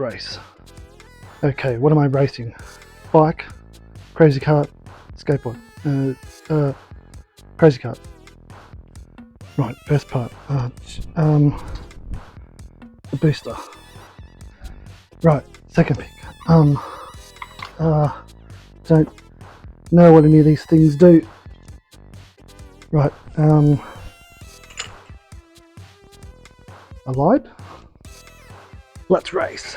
race. Okay, what am I racing? Bike, crazy kart, skateboard. Crazy kart. Right, first part. The booster. Right, second pick. Don't know what any of these things do. Right, I lied. Let's race.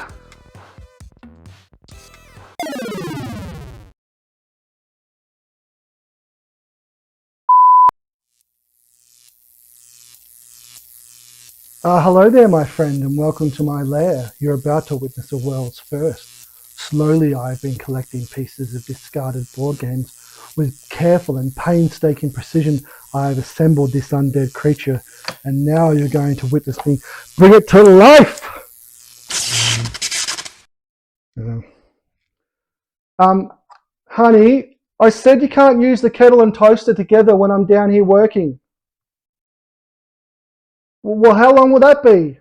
Hello there, my friend, and welcome to my lair. You're about to witness the world's first. Slowly, I've been collecting pieces of discarded board games. With careful and painstaking precision, I have assembled this undead creature, and now you're going to witness me bring it to life! Honey, I said you can't use the kettle and toaster together when I'm down here working. Well, how long will that be?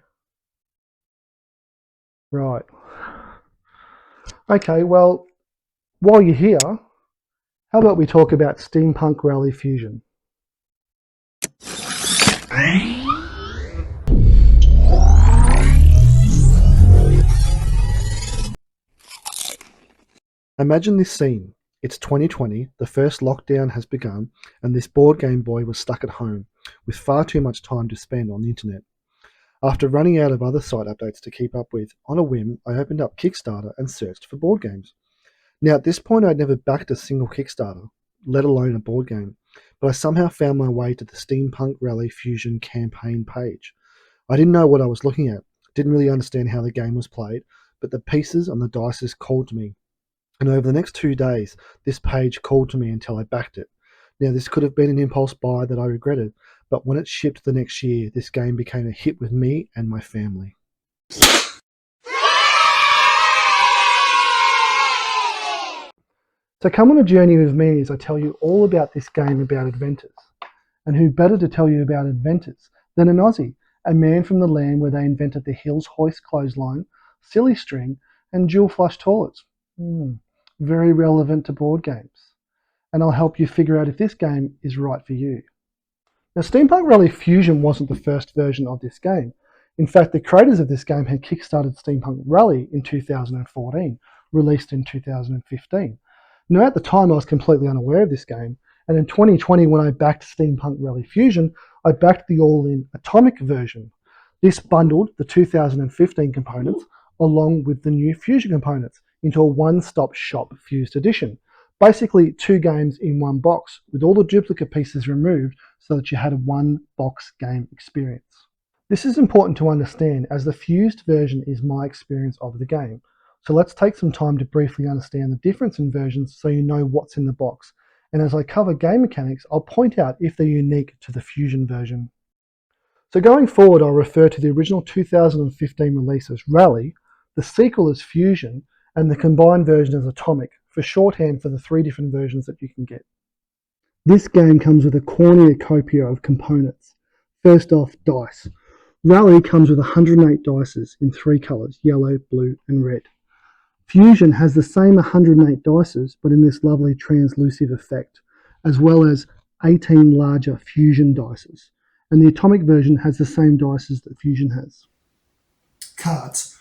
Right. Okay, well, while you're here, how about we talk about Steampunk Rally Fusion? Imagine this scene. It's 2020, the first lockdown has begun, and this board game boy was stuck at home, with far too much time to spend on the internet. After running out of other site updates to keep up with, on a whim, I opened up Kickstarter and searched for board games. Now, at this point, I'd never backed a single Kickstarter, let alone a board game, but I somehow found my way to the Steampunk Rally Fusion campaign page. I didn't know what I was looking at, didn't really understand how the game was played, but the pieces on the dice called to me. And over the next 2 days, this page called to me until I backed it. Now, this could have been an impulse buy that I regretted, but when it shipped the next year, this game became a hit with me and my family. So come on a journey with me as I tell you all about this game about adventures. And who better to tell you about adventures than an Aussie, a man from the land where they invented the Hills Hoist clothesline, silly string, and dual flush toilets. Very relevant to board games. And I'll help you figure out if this game is right for you. Now, Steampunk Rally Fusion wasn't the first version of this game. In fact, the creators of this game had kickstarted Steampunk Rally in 2014, released in 2015. Now, at the time, I was completely unaware of this game, and in 2020, when I backed Steampunk Rally Fusion, I backed the all-in Atomic version. This bundled the 2015 components along with the new Fusion components into a one-stop shop fused edition. Basically, 2 games in one box, with all the duplicate pieces removed so that you had a one-box game experience. This is important to understand as the fused version is my experience of the game. So let's take some time to briefly understand the difference in versions so you know what's in the box. And as I cover game mechanics, I'll point out if they're unique to the Fusion version. So going forward, I'll refer to the original 2015 release as Rally, the sequel as Fusion, and the combined version as Atomic, for shorthand for the 3 different versions that you can get. This game comes with a cornucopia of components. First off, dice. Rally comes with 108 dices in 3 colours, yellow, blue and red. Fusion has the same 108 dices, but in this lovely translucent effect, as well as 18 larger Fusion dices. And the Atomic version has the same dices that Fusion has. Cards.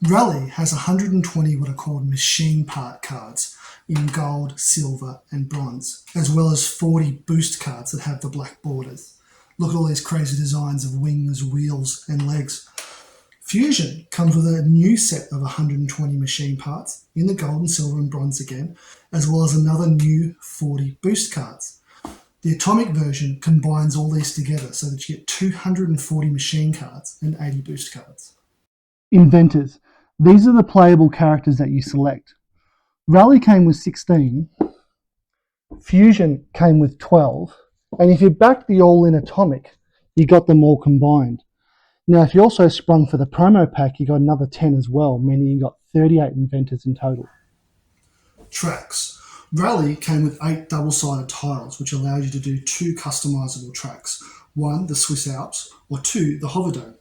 Rally has 120 what are called machine part cards in gold, silver and bronze, as well as 40 boost cards that have the black borders. Look at all these crazy designs of wings, wheels and legs. Fusion comes with a new set of 120 machine parts in the gold and silver and bronze again, as well as another new 40 boost cards. The Atomic version combines all these together so that you get 240 machine cards and 80 boost cards. Inventors. These are the playable characters that you select. Rally came with 16, Fusion came with 12, and if you backed the all-in Atomic, you got them all combined. Now, if you also sprung for the promo pack, you got another 10 as well, meaning you got 38 inventors in total. Tracks. Rally came with 8 double-sided tiles, which allowed you to do 2 customizable tracks. 1, the Swiss Alps, or 2, the Hoverdome.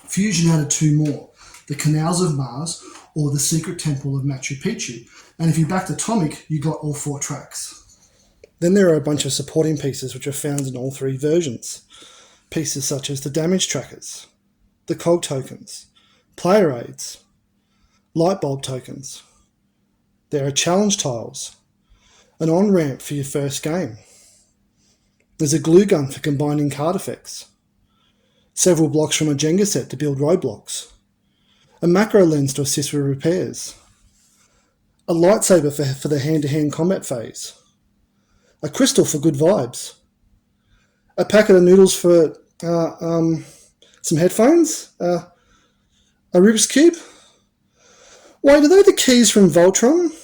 Fusion added 2 more, the Canals of Mars, or the secret temple of Machu Picchu. And if you backed Atomic, you got all 4 tracks. Then there are a bunch of supporting pieces which are found in all 3 versions. Pieces such as the damage trackers, the cog tokens, player aids, light bulb tokens. There are challenge tiles, an on-ramp for your first game. There's a glue gun for combining card effects, several blocks from a Jenga set to build roadblocks, a macro lens to assist with repairs, a lightsaber for the hand-to-hand combat phase, a crystal for good vibes, a packet of noodles for some headphones, a Rubik's Cube. Wait, are they the keys from Voltron?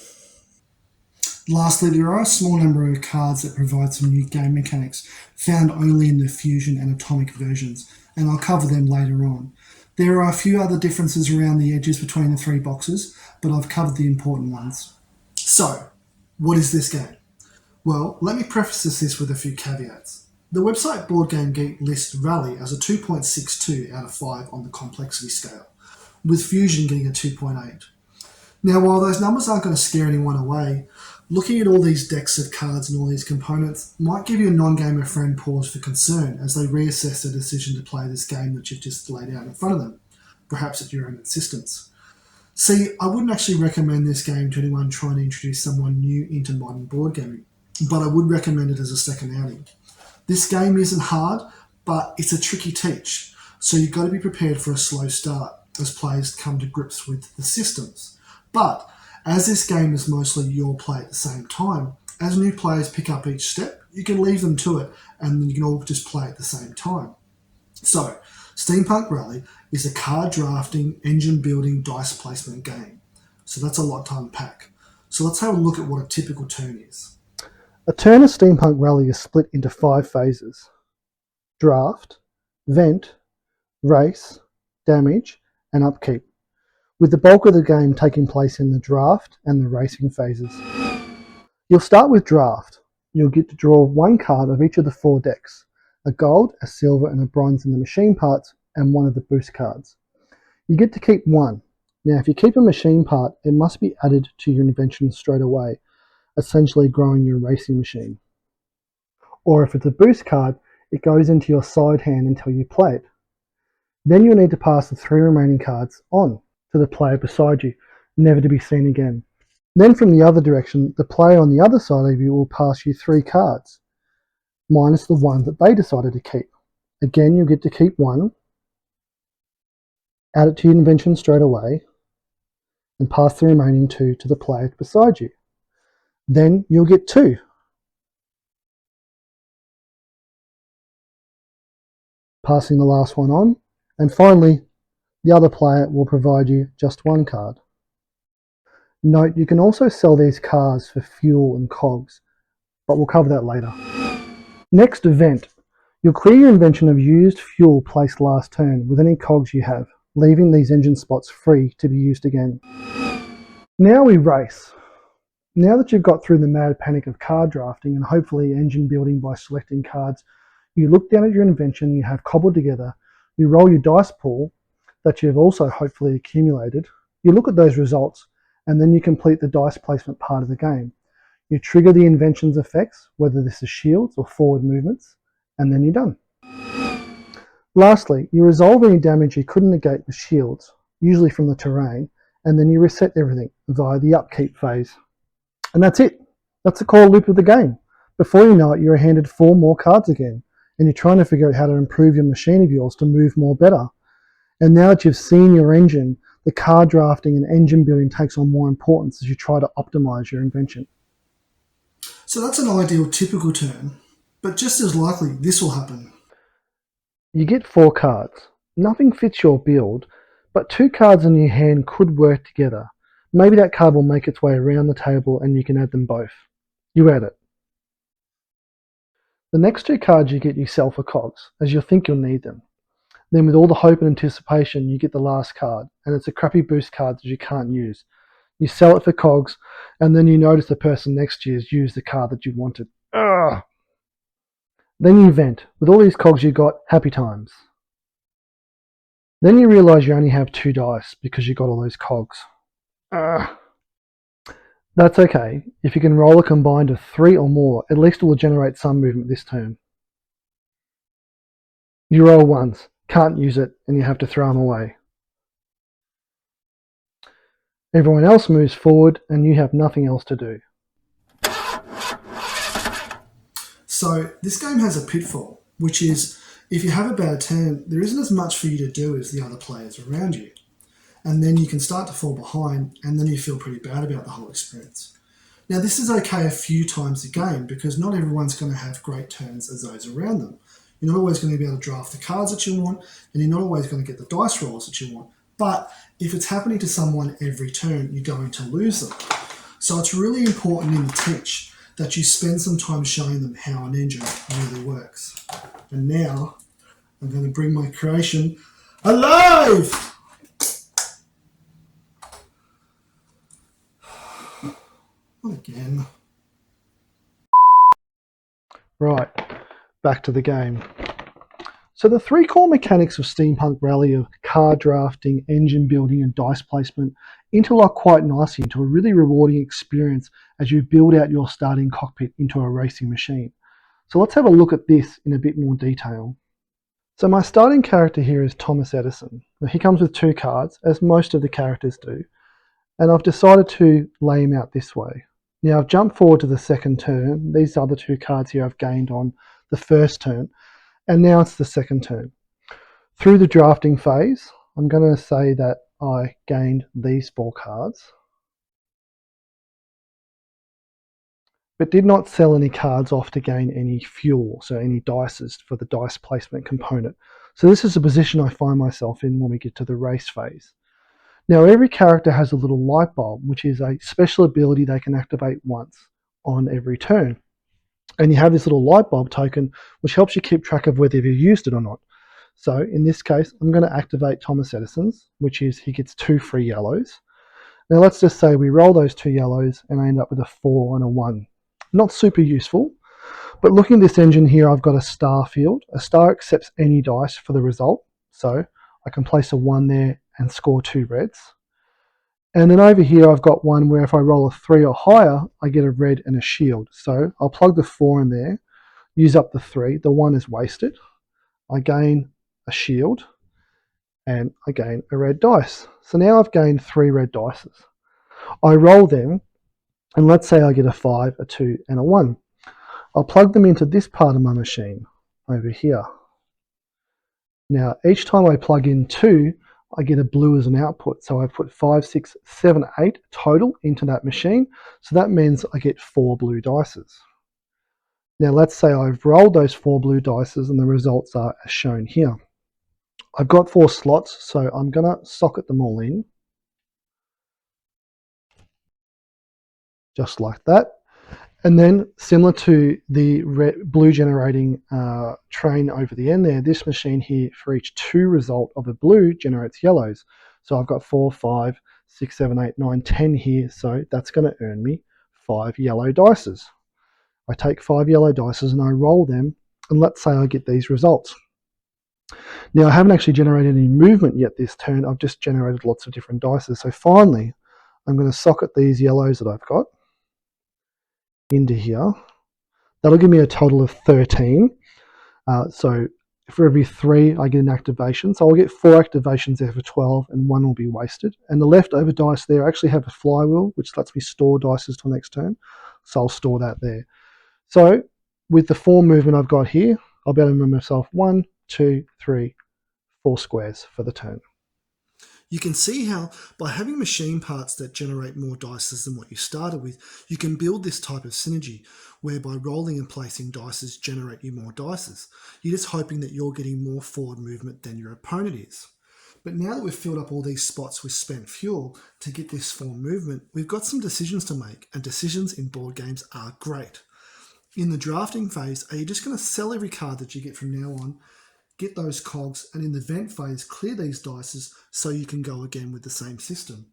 Lastly, there are a small number of cards that provide some new game mechanics found only in the Fusion and Atomic versions, and I'll cover them later on. There are a few other differences around the edges between the 3 boxes, but I've covered the important ones. So, what is this game? Well, let me preface this with a few caveats. The website Board Game Geek lists Rally as a 2.62 out of 5 on the complexity scale, with Fusion getting a 2.8. Now, while those numbers aren't going to scare anyone away, looking at all these decks of cards and all these components might give you a non-gamer friend pause for concern as they reassess their decision to play this game that you've just laid out in front of them, perhaps at your own insistence. See, I wouldn't actually recommend this game to anyone trying to introduce someone new into modern board gaming, but I would recommend it as a second outing. This game isn't hard, but it's a tricky teach, so you've got to be prepared for a slow start as players come to grips with the systems. But as this game is mostly your play at the same time, as new players pick up each step, you can leave them to it and then you can all just play at the same time. So, Steampunk Rally is a card drafting, engine building, dice placement game. So that's a lot to unpack. So let's have a look at what a typical turn is. A turn of Steampunk Rally is split into 5 phases: draft, vent, race, damage, and upkeep, with the bulk of the game taking place in the draft and the racing phases. You'll start with draft. You'll get to draw 1 card of each of the 4 decks: a gold, a silver, and a bronze in the machine parts, and 1 of the boost cards. You get to keep 1. Now, if you keep a machine part, it must be added to your invention straight away, essentially growing your racing machine. Or if it's a boost card, it goes into your side hand until you play it. Then you'll need to pass the 3 remaining cards on to the player beside you, never to be seen again. Then from the other direction, the player on the other side of you will pass you 3 cards, minus the 1 that they decided to keep. Again, you'll get to keep 1, add it to your invention straight away, and pass the remaining 2 to the player beside you. Then you'll get 2. Passing the last one on, and finally, the other player will provide you just 1 card. Note, you can also sell these cards for fuel and cogs, but we'll cover that later. Next, vent. You'll clear your invention of used fuel placed last turn with any cogs you have, leaving these engine spots free to be used again. Now we race. Now that you've got through the mad panic of card drafting and hopefully engine building by selecting cards, you look down at your invention you have cobbled together, you roll your dice pool that you've also hopefully accumulated, you look at those results, and then you complete the dice placement part of the game. You trigger the invention's effects, whether this is shields or forward movements, and then you're done. Lastly, you resolve any damage you couldn't negate with shields, usually from the terrain, and then you reset everything via the upkeep phase. And that's it. That's the core loop of the game. Before you know it, you're handed 4 more cards again, and you're trying to figure out how to improve your machine of yours to move more better. And now that you've seen your engine, the card drafting and engine building takes on more importance as you try to optimize your invention. So that's an ideal typical turn, but just as likely this will happen. You get 4 cards. Nothing fits your build, but 2 cards in your hand could work together. Maybe that card will make its way around the table and you can add them both. You add it. The next 2 cards you get you sell for cogs, as you'll think you'll need them. Then with all the hope and anticipation, you get the last card, and it's a crappy boost card that you can't use. You sell it for cogs, and then you notice the person next to you has used the card that you wanted. Ugh. Then you vent. With all these cogs you got, happy times. Then you realise you only have 2 dice because you got all those cogs. Uh, that's okay. If you can roll a combined of 3 or more, at least it will generate some movement this turn. You roll ones, can't use it, and you have to throw them away. Everyone else moves forward, and you have nothing else to do. So this game has a pitfall, which is if you have a bad turn, there isn't as much for you to do as the other players around you. And then you can start to fall behind, and then you feel pretty bad about the whole experience. Now, this is okay a few times a game because not everyone's going to have great turns as those around them. You're not always going to be able to draft the cards that you want, and you're not always going to get the dice rolls that you want. But if it's happening to someone every turn, you're going to lose them. So it's really important in the teach that you spend some time showing them how an engine really works. And now I'm going to bring my creation alive! Not again. Right, back to the game. So the 3 core mechanics of Steampunk Rally of card drafting, engine building, and dice placement interlock quite nicely into a really rewarding experience as you build out your starting cockpit into a racing machine. So let's have a look at this in a bit more detail. So my starting character here is Thomas Edison. Now he comes with 2 cards, as most of the characters do, and I've decided to lay him out this way. Now I've jumped forward to the second turn. These other 2 cards here I've gained on the first turn, and now it's the second turn. Through the drafting phase, I'm going to say that I gained these 4 cards, but did not sell any cards off to gain any fuel, so any dices for the dice placement component. So this is a position I find myself in when we get to the race phase. Now every character has a little light bulb, which is a special ability they can activate once on every turn. And you have this little light bulb token, which helps you keep track of whether you've used it or not. So in this case, I'm going to activate Thomas Edison's, which is he gets 2 free yellows. Now let's just say we roll those 2 yellows and I end up with a 4 and a 1. Not super useful, but looking at this engine here, I've got a star field. A star accepts any dice for the result. So I can place a 1 there and score 2 reds. And then over here, I've got one where if I roll a 3 or higher, I get a red and a shield. So I'll plug the 4 in there, use up the 3. The 1 is wasted. I gain a shield, and I gain a red dice. So now I've gained 3 red dices. I roll them, and let's say I get a 5, a 2, and a 1. I'll plug them into this part of my machine over here. Now, each time I plug in 2, I get a blue as an output. So I put 5, 6, 7, 8 total into that machine. So that means I get 4 blue dices. Now let's say I've rolled those 4 blue dices and the results are as shown here. I've got 4 slots, so I'm going to socket them all in. Just like that. And then similar to the blue generating train over the end there, this machine here for each 2 result of a blue generates yellows. So I've got 4, 5, 6, 7, 8, 9, 10 here. So that's going to earn me 5 yellow dices. I take 5 yellow dices and I roll them. And let's say I get these results. Now I haven't actually generated any movement yet this turn. I've just generated lots of different dices. So finally, I'm going to socket these yellows that I've got into here. That'll give me a total of 13. So for every 3, I get an activation. So I'll get 4 activations there for 12, and 1 will be wasted. And the leftover dice there, I actually have a flywheel, which lets me store dices till next turn. So I'll store that there. So with the 4 movement I've got here, I'll be able to move myself 1, 2, 3, 4 squares for the turn. You can see how by having machine parts that generate more dices than what you started with, you can build this type of synergy whereby rolling and placing dices generate you more dices. You're just hoping that you're getting more forward movement than your opponent is. But now that we've filled up all these spots with spent fuel to get this forward movement, we've got some decisions to make, and decisions in board games are great. In the drafting phase, are you just going to sell every card that you get from now on, get those cogs, and in the vent phase, clear these dices so you can go again with the same system?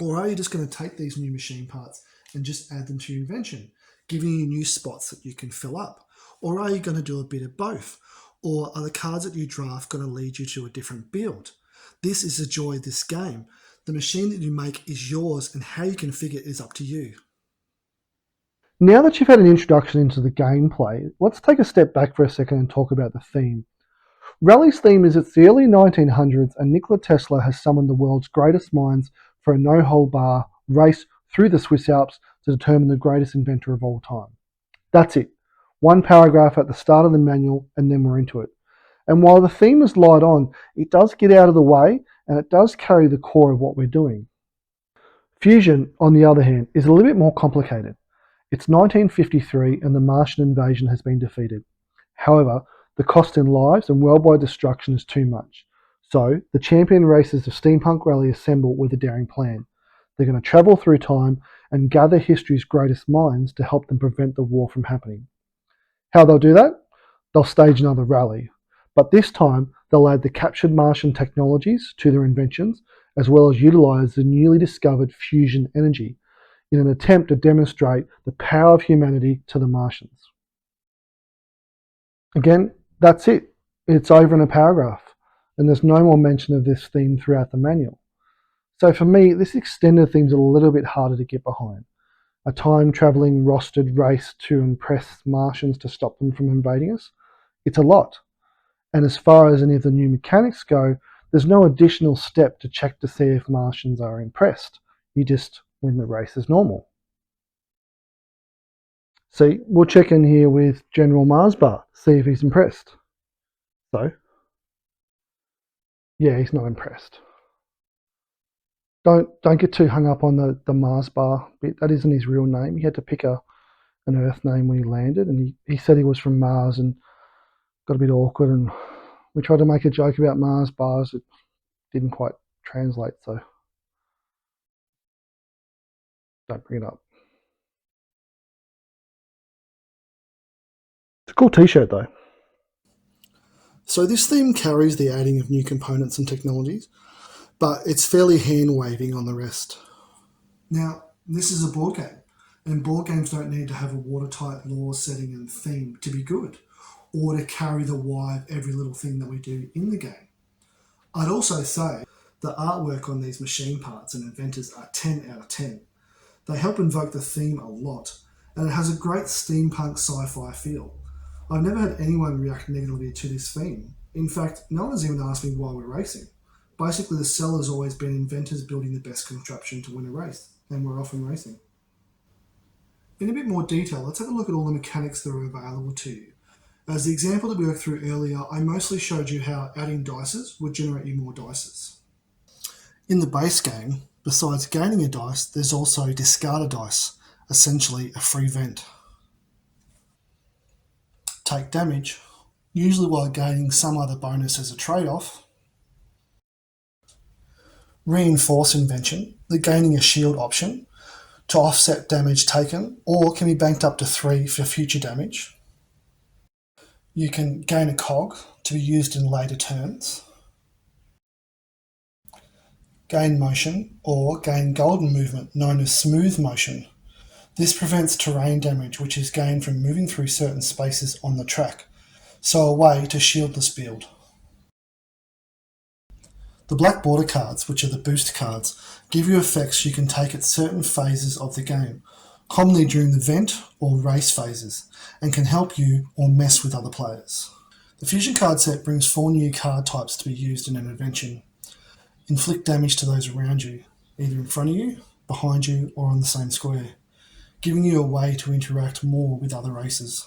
Or are you just going to take these new machine parts and just add them to your invention, giving you new spots that you can fill up? Or are you going to do a bit of both? Or are the cards that you draft going to lead you to a different build? This is the joy of this game. The machine that you make is yours, and how you configure it is up to you. Now that you've had an introduction into the gameplay, let's take a step back for a second and talk about the theme. Rally's theme is it's the early 1900s and Nikola Tesla has summoned the world's greatest minds for a no-hold-bar race through the Swiss Alps to determine the greatest inventor of all time. That's it. One paragraph at the start of the manual and then we're into it. And while the theme is light on, it does get out of the way and it does carry the core of what we're doing. Fusion, on the other hand, is a little bit more complicated. It's 1953 and the Martian invasion has been defeated. However, the cost in lives and worldwide destruction is too much. So, the champion racers of Steampunk Rally assemble with a daring plan. They're going to travel through time and gather history's greatest minds to help them prevent the war from happening. How they'll do that? They'll stage another rally. But this time, they'll add the captured Martian technologies to their inventions, as well as utilize the newly discovered fusion energy in an attempt to demonstrate the power of humanity to the Martians. Again, that's it. It's over in a paragraph, and there's no more mention of this theme throughout the manual. So for me, this extended theme's a little bit harder to get behind. A time-traveling rostered race to impress Martians to stop them from invading us? It's a lot. And as far as any of the new mechanics go, there's no additional step to check to see if Martians are impressed. You just win the race as normal. See, we'll check in here with General Marsbar, see if he's impressed. So, yeah, he's not impressed. Don't get too hung up on the Marsbar bit. That isn't his real name. He had to pick an Earth name when he landed, and he said he was from Mars and got a bit awkward, and we tried to make a joke about Mars bars. It didn't quite translate, so don't bring it up. It's a cool t-shirt though. So this theme carries the adding of new components and technologies, but it's fairly hand-waving on the rest. Now, this is a board game, and board games don't need to have a watertight lore setting and theme to be good, or to carry the why of every little thing that we do in the game. I'd also say the artwork on these machine parts and inventors are 10 out of 10. They help invoke the theme a lot, and it has a great steampunk sci-fi feel. I've never had anyone react negatively to this theme. In fact, no one's even asked me why we're racing. Basically, the seller's always been inventors building the best contraption to win a race, and we're often racing. In a bit more detail, let's have a look at all the mechanics that are available to you. As the example that we worked through earlier, I mostly showed you how adding dices would generate you more dices. In the base game, besides gaining a dice, there's also discard a dice, essentially a free vent. Take damage, usually while gaining some other bonus as a trade-off. Reinforce invention, the gaining a shield option to offset damage taken, or can be banked up to 3 for future damage. You can gain a cog to be used in later turns. Gain motion, or gain golden movement, known as smooth motion. This prevents terrain damage, which is gained from moving through certain spaces on the track, so a way to shieldless build. The black border cards, which are the boost cards, give you effects you can take at certain phases of the game, commonly during the vent or race phases, and can help you or mess with other players. The fusion card set brings 4 new card types to be used in an invention. Inflict damage to those around you, either in front of you, behind you, or on the same square, giving you a way to interact more with other races.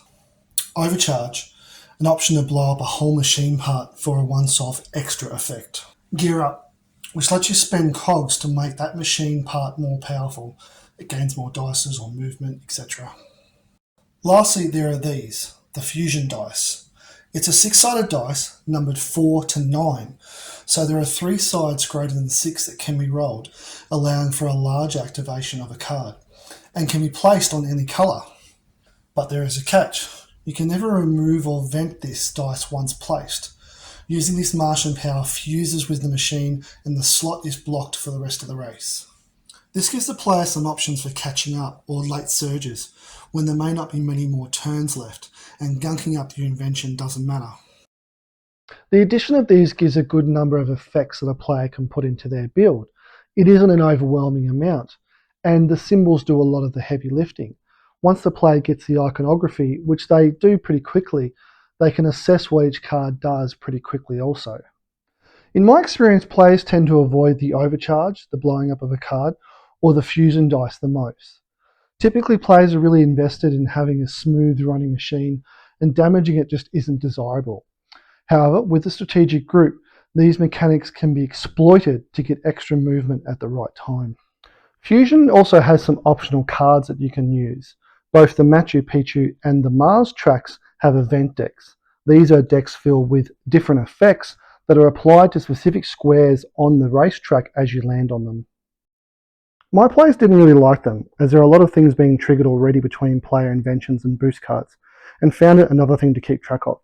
Overcharge, an option to blow up a whole machine part for a once-off extra effect. Gear up, which lets you spend cogs to make that machine part more powerful. It gains more dices or movement, etc. Lastly, there are these, the fusion dice. It's a 6-sided dice, numbered 4 to 9, so there are 3 sides greater than 6 that can be rolled, allowing for a large activation of a card, and can be placed on any colour. But there is a catch. You can never remove or vent this dice once placed. Using this Martian power fuses with the machine and the slot is blocked for the rest of the race. This gives the player some options for catching up or late surges when there may not be many more turns left, and gunking up your invention doesn't matter. The addition of these gives a good number of effects that a player can put into their build. It isn't an overwhelming amount, and the symbols do a lot of the heavy lifting. Once the player gets the iconography, which they do pretty quickly, they can assess what each card does pretty quickly also. In my experience, players tend to avoid the overcharge, the blowing up of a card, or the fusion dice the most. Typically, players are really invested in having a smooth running machine, and damaging it just isn't desirable. However, with a strategic group, these mechanics can be exploited to get extra movement at the right time. Fusion also has some optional cards that you can use. Both the Machu Picchu and the Mars tracks have event decks. These are decks filled with different effects that are applied to specific squares on the racetrack as you land on them. My players didn't really like them, as there are a lot of things being triggered already between player inventions and boost cards, and found it another thing to keep track of.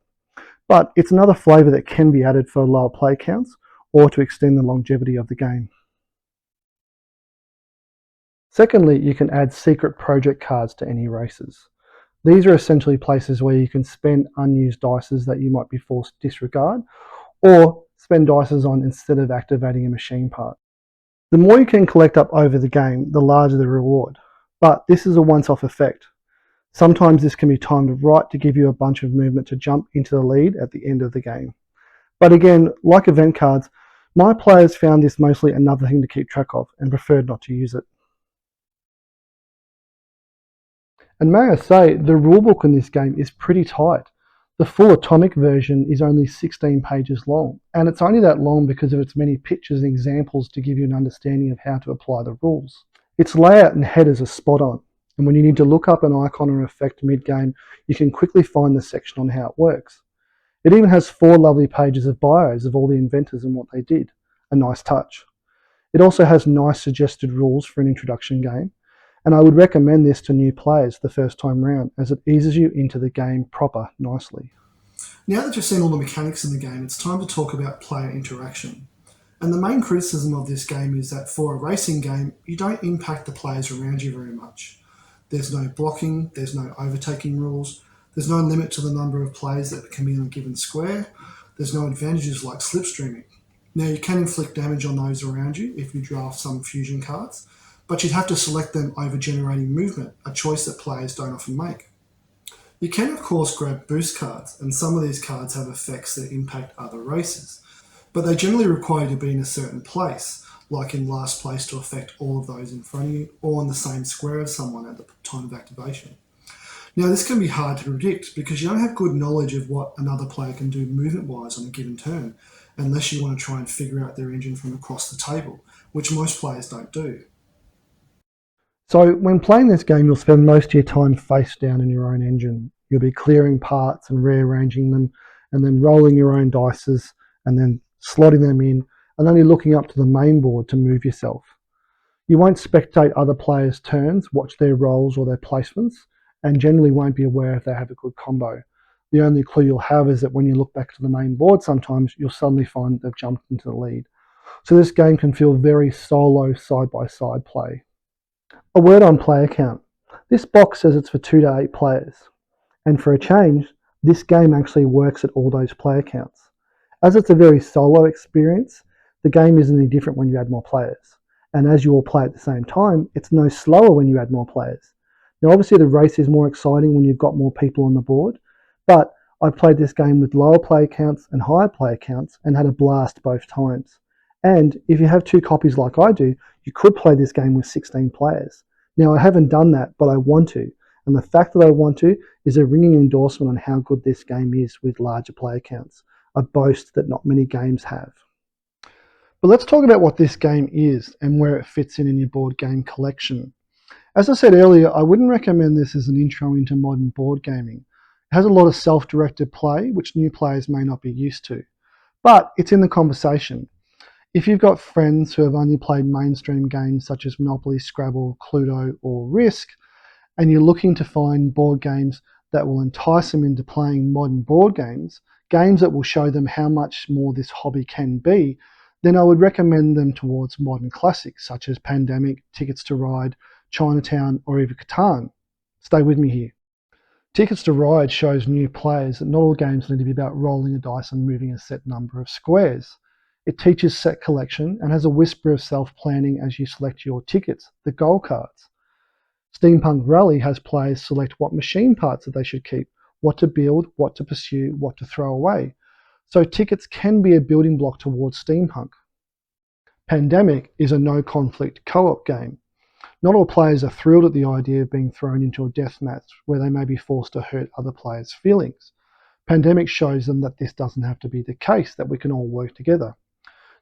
But it's another flavour that can be added for lower play counts or to extend the longevity of the game. Secondly, you can add secret project cards to any races. These are essentially places where you can spend unused dices that you might be forced to disregard, or spend dices on instead of activating a machine part. The more you can collect up over the game, the larger the reward. But this is a once-off effect. Sometimes this can be timed right to give you a bunch of movement to jump into the lead at the end of the game. But again, like event cards, my players found this mostly another thing to keep track of and preferred not to use it. And may I say, the rulebook in this game is pretty tight. The full Atomic version is only 16 pages long, and it's only that long because of its many pictures and examples to give you an understanding of how to apply the rules. Its layout and headers are spot on, and when you need to look up an icon or effect mid-game, you can quickly find the section on how it works. It even has 4 lovely pages of bios of all the inventors and what they did, a nice touch. It also has nice suggested rules for an introduction game, and I would recommend this to new players the first time round, as it eases you into the game proper nicely. Now that you've seen all the mechanics in the game, it's time to talk about player interaction. And the main criticism of this game is that for a racing game, you don't impact the players around you very much. There's no blocking, there's no overtaking rules, there's no limit to the number of players that can be in a given square, there's no advantages like slipstreaming. Now, you can inflict damage on those around you if you draft some fusion cards, but you'd have to select them over generating movement, a choice that players don't often make. You can, of course, grab boost cards, and some of these cards have effects that impact other races, but they generally require you to be in a certain place, like in last place to affect all of those in front of you, or on the same square as someone at the time of activation. Now, this can be hard to predict because you don't have good knowledge of what another player can do movement-wise on a given turn, unless you want to try and figure out their engine from across the table, which most players don't do. So when playing this game, you'll spend most of your time face down in your own engine. You'll be clearing parts and rearranging them, and then rolling your own dices, and then slotting them in, and only looking up to the main board to move yourself. You won't spectate other players' turns, watch their rolls or their placements, and generally won't be aware if they have a good combo. The only clue you'll have is that when you look back to the main board sometimes, you'll suddenly find they've jumped into the lead. So this game can feel very solo side-by-side play. A word on player count. This box says it's for 2 to 8 players, and for a change, this game actually works at all those player counts. As it's a very solo experience, the game isn't any different when you add more players. And as you all play at the same time, it's no slower when you add more players. Now obviously the race is more exciting when you've got more people on the board, but I played this game with lower player counts and higher player counts and had a blast both times. And if you have 2 copies like I do, you could play this game with 16 players. Now I haven't done that, but I want to. And the fact that I want to is a ringing endorsement on how good this game is with larger player counts, a boast that not many games have. But let's talk about what this game is and where it fits in your board game collection. As I said earlier, I wouldn't recommend this as an intro into modern board gaming. It has a lot of self-directed play, which new players may not be used to. But it's in the conversation. If you've got friends who have only played mainstream games such as Monopoly, Scrabble, Cluedo, or Risk, and you're looking to find board games that will entice them into playing modern board games, games that will show them how much more this hobby can be, then I would recommend them towards modern classics such as Pandemic, Tickets to Ride, Chinatown, or even Catan. Stay with me here. Tickets to Ride shows new players that not all games need to be about rolling a dice and moving a set number of squares. It teaches set collection and has a whisper of self-planning as you select your tickets, the goal cards. Steampunk Rally has players select what machine parts that they should keep, what to build, what to pursue, what to throw away. So tickets can be a building block towards steampunk. Pandemic is a no-conflict co-op game. Not all players are thrilled at the idea of being thrown into a death match where they may be forced to hurt other players' feelings. Pandemic shows them that this doesn't have to be the case, that we can all work together.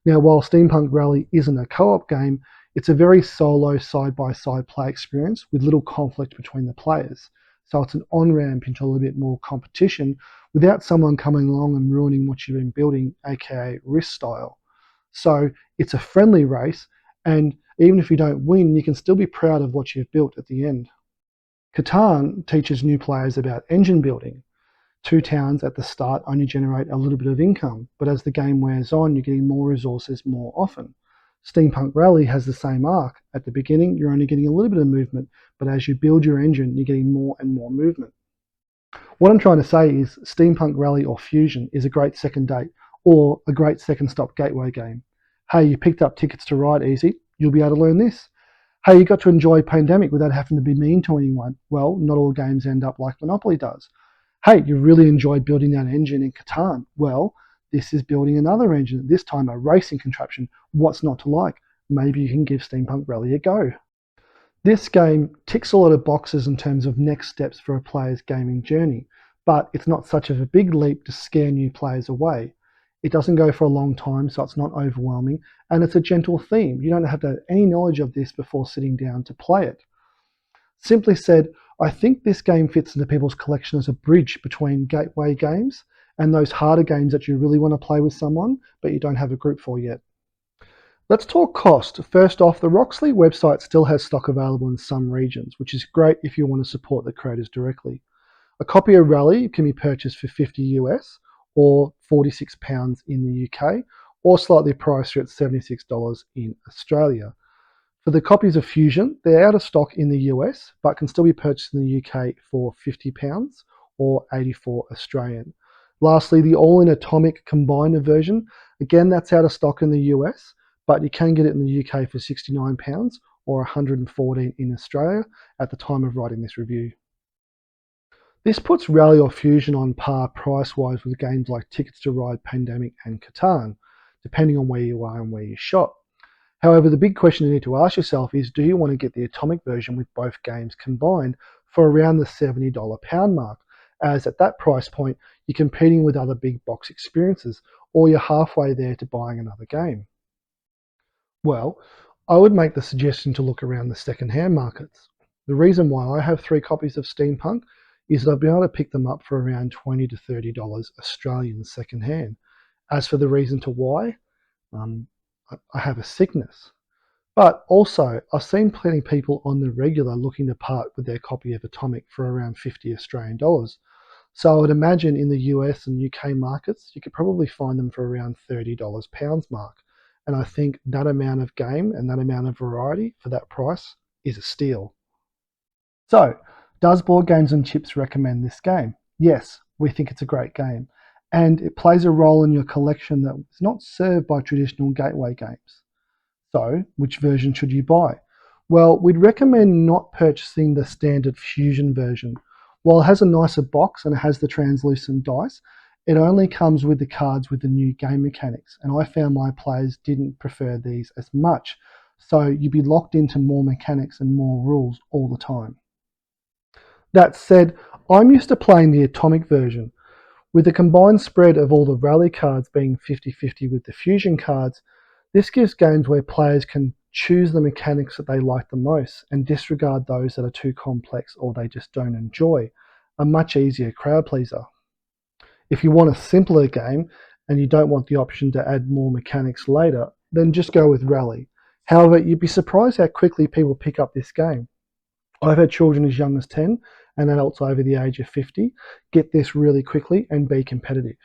Now, while Steampunk Rally isn't a co-op game, it's a very solo side-by-side play experience with little conflict between the players. So it's an on-ramp into a little bit more competition without someone coming along and ruining what you've been building, aka risk style. So it's a friendly race, and even if you don't win, you can still be proud of what you've built at the end. Catan teaches new players about engine building. 2 towns at the start only generate a little bit of income, but as the game wears on, you're getting more resources more often. Steampunk Rally has the same arc. At the beginning, you're only getting a little bit of movement, but as you build your engine, you're getting more and more movement. What I'm trying to say is Steampunk Rally or Fusion is a great second date or a great second stop gateway game. Hey, you picked up tickets to Ride Easy, you'll be able to learn this. Hey, you got to enjoy Pandemic without having to be mean to anyone. Well, not all games end up like Monopoly does. Hey, you really enjoyed building that engine in Catan. Well, this is building another engine, this time a racing contraption. What's not to like? Maybe you can give Steampunk Rally a go. This game ticks a lot of boxes in terms of next steps for a player's gaming journey, but it's not such of a big leap to scare new players away. It doesn't go for a long time, so it's not overwhelming, and it's a gentle theme. You don't have to have any knowledge of this before sitting down to play it. Simply said, I think this game fits into people's collection as a bridge between gateway games and those harder games that you really want to play with someone, but you don't have a group for yet. Let's talk cost. First off, the Roxley website still has stock available in some regions, which is great if you want to support the creators directly. A copy of Rally can be purchased for 50 US or £46 in the UK, or slightly pricier at $76 in Australia. For the copies of Fusion, they're out of stock in the US, but can still be purchased in the UK for £50 or 84 Australian. Lastly, the all-in Atomic Combiner version, again, that's out of stock in the US, but you can get it in the UK for £69 or 114 in Australia at the time of writing this review. This puts Rally or Fusion on par price-wise with games like Tickets to Ride, Pandemic and Catan, depending on where you are and where you shop. However, the big question you need to ask yourself is, do you want to get the Atomic version with both games combined for around the $70 pound mark? As at that price point, you're competing with other big box experiences, or you're halfway there to buying another game. Well, I would make the suggestion to look around the second-hand markets. The reason why I have 3 copies of Steampunk is that I'll be able to pick them up for around $20 to $30 Australian second-hand. As for the reason to why, I have a sickness. But also, I've seen plenty of people on the regular looking to part with their copy of Atomic for around 50 Australian dollars. So I would imagine in the US and UK markets, you could probably find them for around $30 pounds mark. And I think that amount of game and that amount of variety for that price is a steal. So, does Board Games and Chips recommend this game? Yes, we think it's a great game. And it plays a role in your collection that is not served by traditional gateway games. So, which version should you buy? Well, we'd recommend not purchasing the standard Fusion version. While it has a nicer box and it has the translucent dice, it only comes with the cards with the new game mechanics, and I found my players didn't prefer these as much. So you'd be locked into more mechanics and more rules all the time. That said, I'm used to playing the Atomic version. With the combined spread of all the Rally cards being 50-50 with the Fusion cards, this gives games where players can choose the mechanics that they like the most and disregard those that are too complex or they just don't enjoy. A much easier crowd pleaser. If you want a simpler game and you don't want the option to add more mechanics later, then just go with Rally. However, you'd be surprised how quickly people pick up this game. I've had children as young as 10 and adults over the age of 50 get this really quickly and be competitive.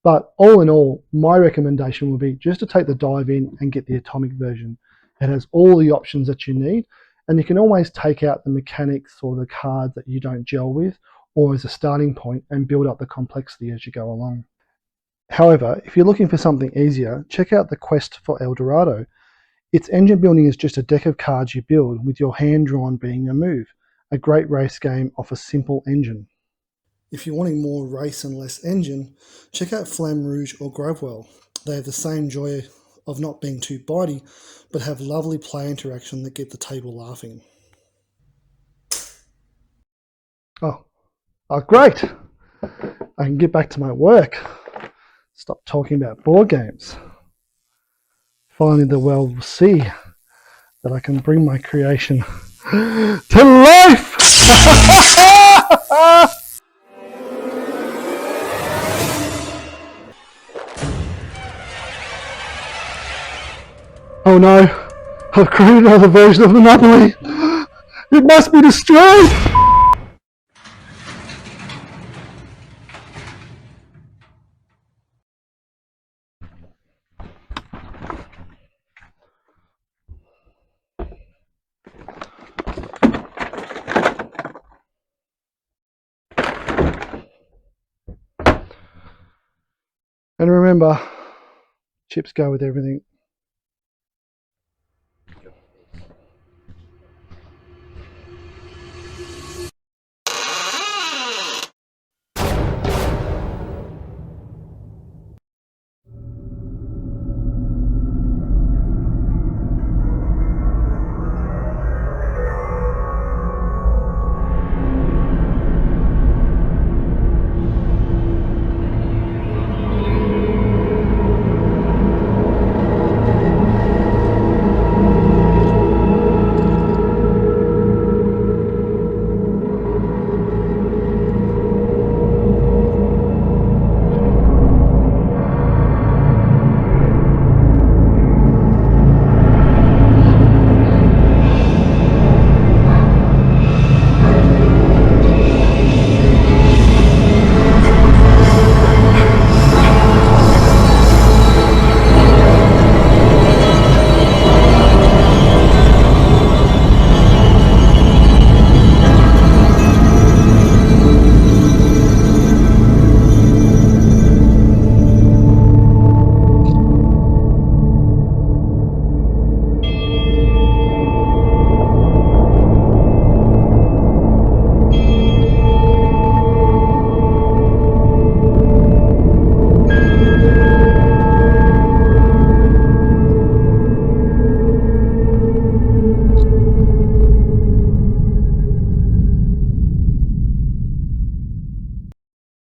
But all in all, my recommendation would be just to take the dive in and get the Atomic version. It has all the options that you need, and you can always take out the mechanics or the cards that you don't gel with, or as a starting point and build up the complexity as you go along. However, if you're looking for something easier, check out the Quest for El Dorado. Its engine building is just a deck of cards you build, with your hand drawn being a move. A great race game off a simple engine. If you're wanting more race and less engine, check out Flamme Rouge or Gravwell. They have the same joy of not being too bitey, but have lovely play interaction that get the table laughing. Oh, great! I can get back to my work. Stop talking about board games. Finally, the world will see that I can bring my creation to life! Oh no, I've created another version of Monopoly. It must be destroyed! And remember, chips go with everything.